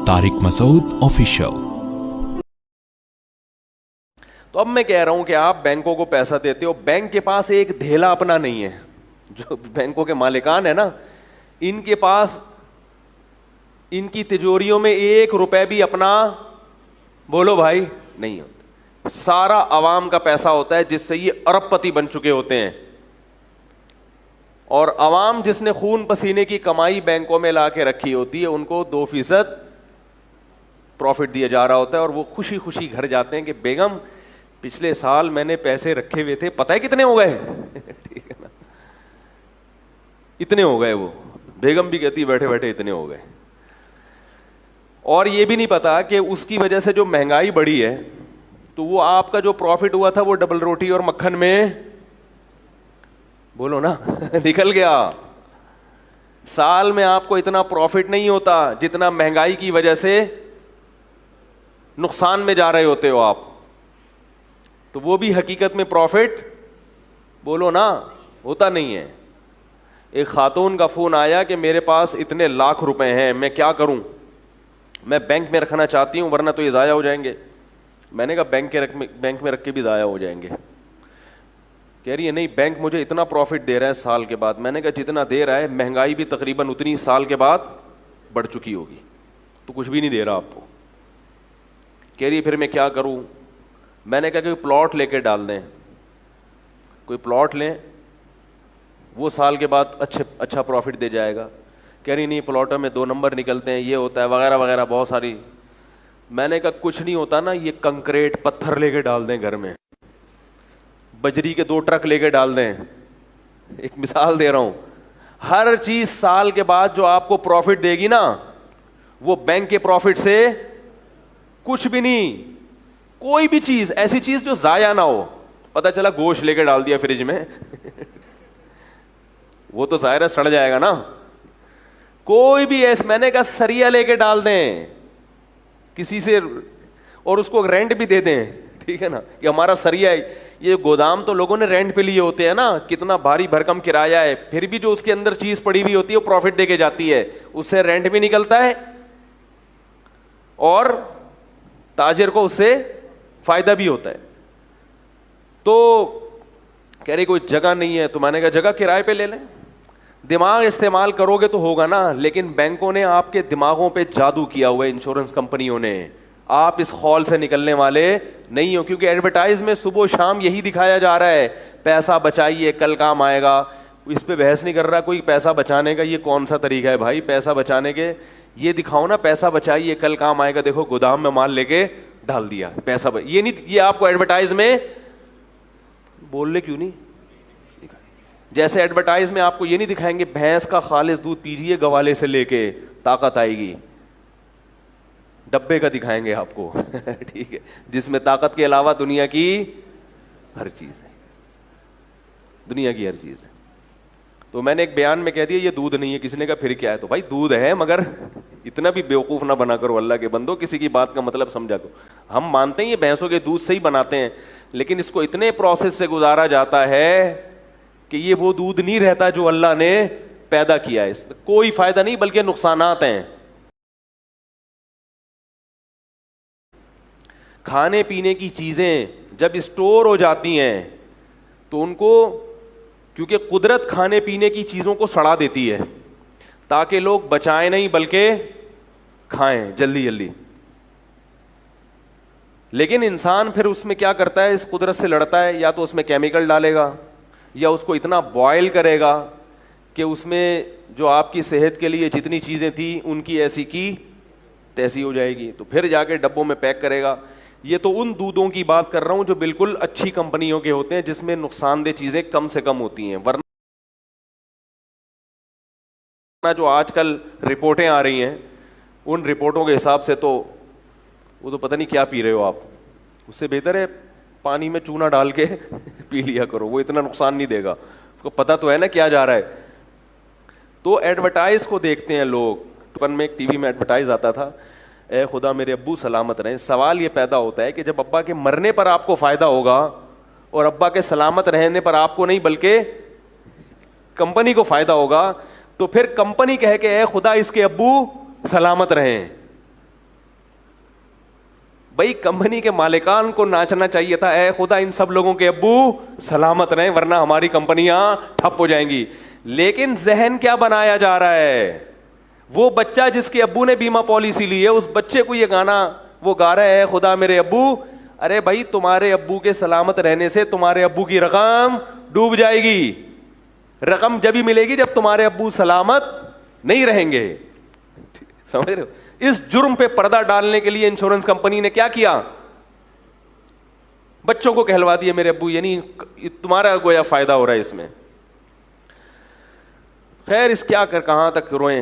طارق مسعود official. تو اب میں کہہ رہا ہوں کہ آپ بینکوں کو پیسہ دیتے ہو, بینک کے پاس ایک دھیلا اپنا نہیں ہے. جو بینکوں کے مالکان ہیں نا, ان کے پاس ان کی تجوریوں میں 1 روپے بھی اپنا بولو بھائی نہیں ہوتا. سارا عوام کا پیسہ ہوتا ہے جس سے یہ ارب پتی بن چکے ہوتے ہیں. اور عوام جس نے خون پسینے کی کمائی بینکوں میں لا کے رکھی ہوتی ہے, ان کو 2% پروفٹ دیا جا رہا ہوتا ہے, اور وہ خوشی خوشی گھر جاتے ہیں کہ بیگم پچھلے سال میں نے پیسے رکھے ہوئے تھے, پتہ ہے کتنے ہو گئے. ٹھیک ہے نا, اتنے ہو گئے. وہ بیگم بھی کہتی بیٹھے بیٹھے اتنے ہو گئے. اور یہ بھی نہیں پتا کہ اس کی وجہ سے جو مہنگائی بڑھی ہے تو وہ آپ کا جو پروفٹ ہوا تھا وہ ڈبل روٹی اور مکھن میں بولو نا نکل گیا. سال میں آپ کو اتنا پروفٹ نہیں ہوتا جتنا مہنگائی کی وجہ سے نقصان میں جا رہے ہوتے ہو آپ. تو وہ بھی حقیقت میں پروفٹ بولو نا ہوتا نہیں ہے. ایک خاتون کا فون آیا کہ میرے پاس اتنے لاکھ روپے ہیں, میں کیا کروں, میں بینک میں رکھنا چاہتی ہوں ورنہ تو یہ ضائع ہو جائیں گے. میں نے کہا بینک میں رکھ کے بھی ضائع ہو جائیں گے. کہہ رہی ہے نہیں بینک مجھے اتنا پروفٹ دے رہا ہے سال کے بعد. میں نے کہا جتنا دے رہا ہے مہنگائی بھی تقریباً اتنی سال کے بعد بڑھ چکی ہوگی, تو کچھ بھی نہیں دے رہا آپ کو. کہہ رہی ہے پھر میں کیا کروں. میں نے کہا کہ پلاٹ لے کے ڈال دیں, کوئی پلاٹ لیں, وہ سال کے بعد اچھا پروفٹ دے جائے گا. کہہ رہی نہیں پلاٹوں میں 2 نمبر نکلتے ہیں, یہ ہوتا ہے وغیرہ وغیرہ بہت ساری. میں نے کہا کچھ نہیں ہوتا نا, یہ کنکریٹ پتھر لے کے ڈال دیں گھر میں, بجری کے 2 ٹرک لے کے ڈال دیں. ایک مثال دے رہا ہوں. ہر چیز سال کے بعد جو آپ کو پروفٹ دے گی نا وہ بینک کے پروفٹ سے کچھ بھی نہیں. کوئی بھی چیز, ایسی چیز جو ضائع نہ ہو. پتہ چلا گوشت لے کے ڈال دیا فریج میں وہ تو ظاہر ہے سڑ جائے گا نا. کوئی بھی ایسے, میں نے کہا سریا لے کے ڈال دیں کسی سے, اور اس کو رینٹ بھی دے دیں. ٹھیک ہے نا, کہ ہمارا سریا ہے. یہ گودام تو لوگوں نے رینٹ پہ لیے ہوتے ہیں نا, کتنا بھاری بھرکم کرایہ ہے, پھر بھی جو اس کے اندر چیز پڑی ہوئی ہوتی ہے وہ پروفٹ دے کے جاتی ہے, اس سے رینٹ بھی نکلتا ہے اور تاجر کو اس سے فائدہ بھی ہوتا ہے. تو کہہ رہی کوئی جگہ نہیں ہے, تو میں نے کہا جگہ کرائے پہ لے لیں. دماغ استعمال کرو گے تو ہوگا نا, لیکن بینکوں نے آپ کے دماغوں پہ جادو کیا ہوا ہے, انشورنس کمپنیوں نے. آپ اس خول سے نکلنے والے نہیں ہو, کیونکہ ایڈورٹائز میں صبح و شام یہی دکھایا جا رہا ہے, پیسہ بچائیے کل کام آئے گا. اس پہ بحث نہیں کر رہا کوئی پیسہ بچانے کا یہ کون سا طریقہ ہے بھائی. پیسہ بچانے کے یہ دکھاؤ نا, پیسہ بچائیے کل کام آئے گا, دیکھو گودام میں مال لے کے ڈال دیا پیسہ یہ نہیں, یہ آپ کو ایڈورٹائز میں بولنے کیوں نہیں. جیسے ایڈورٹائز میں آپ کو یہ نہیں دکھائیں گے بھینس کا خالص دودھ پیجیے گوالے سے لے کے طاقت آئے گی, ڈبے کا دکھائیں گے آپ کو ٹھیک ہے, جس میں طاقت کے علاوہ دنیا کی ہر چیز ہے, دنیا کی ہر چیز ہے. تو میں نے ایک بیان میں کہہ دیا یہ دودھ نہیں ہے. کسی نے کہا پھر کیا ہے, تو بھائی دودھ ہے مگر اتنا بھی بیوقوف نہ بنا کرو اللہ کے بندو, کسی کی بات کا مطلب سمجھا کرو. ہم مانتے ہیں یہ بھینسوں کے دودھ سے ہی بناتے ہیں, لیکن اس کو اتنے پروسیس سے گزارا جاتا ہے کہ یہ وہ دودھ نہیں رہتا جو اللہ نے پیدا کیا ہے. اس میں کوئی فائدہ نہیں بلکہ نقصانات ہیں. کھانے پینے کی چیزیں جب اسٹور ہو جاتی ہیں تو ان کو, کیونکہ قدرت کھانے پینے کی چیزوں کو سڑا دیتی ہے تاکہ لوگ بچائیں نہیں بلکہ کھائیں جلدی جلدی. لیکن انسان پھر اس میں کیا کرتا ہے, اس قدرت سے لڑتا ہے, یا تو اس میں کیمیکل ڈالے گا یا اس کو اتنا بوائل کرے گا کہ اس میں جو آپ کی صحت کے لیے جتنی چیزیں تھیں ان کی ایسی کی تیسی ہو جائے گی, تو پھر جا کے ڈبوں میں پیک کرے گا. یہ تو ان دودھوں کی بات کر رہا ہوں جو بالکل اچھی کمپنیوں کے ہوتے ہیں جس میں نقصان دہ چیزیں کم سے کم ہوتی ہیں. ورنہ جو آج کل رپورٹیں آ رہی ہیں ان رپورٹوں کے حساب سے تو وہ تو پتہ نہیں کیا پی رہے ہو آپ. اس سے بہتر ہے پانی میں چونا ڈال کے پی لیا کرو, وہ اتنا نقصان نہیں دے گا. اس کو پتہ تو ہے نا کیا جا رہا ہے. تو ایڈورٹائز کو دیکھتے ہیں لوگ. ٹپن میں ایک ٹی وی میں ایڈورٹائز آتا تھا, اے خدا میرے ابو سلامت رہیں. سوال یہ پیدا ہوتا ہے کہ جب ابا کے مرنے پر آپ کو فائدہ ہوگا اور ابا کے سلامت رہنے پر آپ کو نہیں بلکہ کمپنی کو فائدہ ہوگا, تو پھر کمپنی کہے کہ اے خدا اس کے ابو سلامت رہیں. بھائی کمپنی کے مالکان کو ناچنا چاہیے تھا, اے خدا ان سب لوگوں کے ابو سلامت رہیں ورنہ ہماری کمپنیاں ٹھپ ہو جائیں گی. لیکن ذہن کیا بنایا جا رہا ہے, وہ بچہ جس کے ابو نے بیمہ پالیسی لی ہے اس بچے کو یہ گانا وہ گا رہا ہے, اے خدا میرے ابو. ارے بھائی تمہارے ابو کے سلامت رہنے سے تمہارے ابو کی رقم ڈوب جائے گی. رقم جب ہی ملے گی جب تمہارے ابو سلامت نہیں رہیں گے. سمجھ رہے ہو؟ اس جرم پہ پردہ ڈالنے کے لیے انشورنس کمپنی نے کیا کیا, بچوں کو کہلوا دیا میرے ابو, یعنی تمہارا گویا فائدہ ہو رہا ہے اس میں. خیر اس کیا کر کہاں تک روئیں.